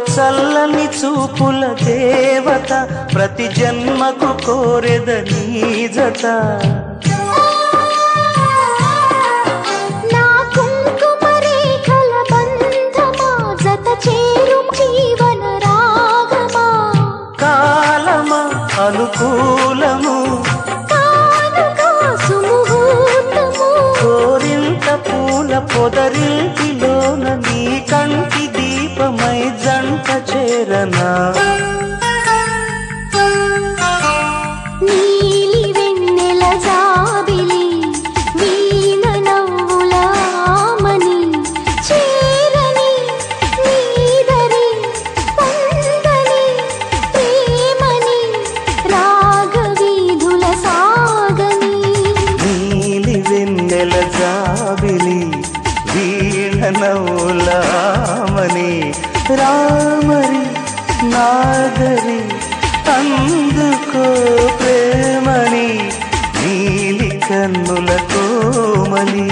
చల్లని చూపుల దేవత ప్రతి జన్మకు కోరెద నీ జత నా కుంకుమ రేఖల బంధమా జత చేరు జీవన రాగమా కాలమా అనుకూలము కానుక సుముహూర్తము కోరింత పూల పొదరింటిలోన నీ కంటి దీపమై జంట చేరనా నీలి వెన్నెల జాబిలి వీణ నవ్వుల ఆమని చేరని నీదరి పొందని ప్రేమని రాగవీధుల సాగని నీలి వెన్నెల జాబిలి వీణ నవ్వులామని రామరి నాగరి అందుకో ప్రేమని నీలి కన్నుల కోమలి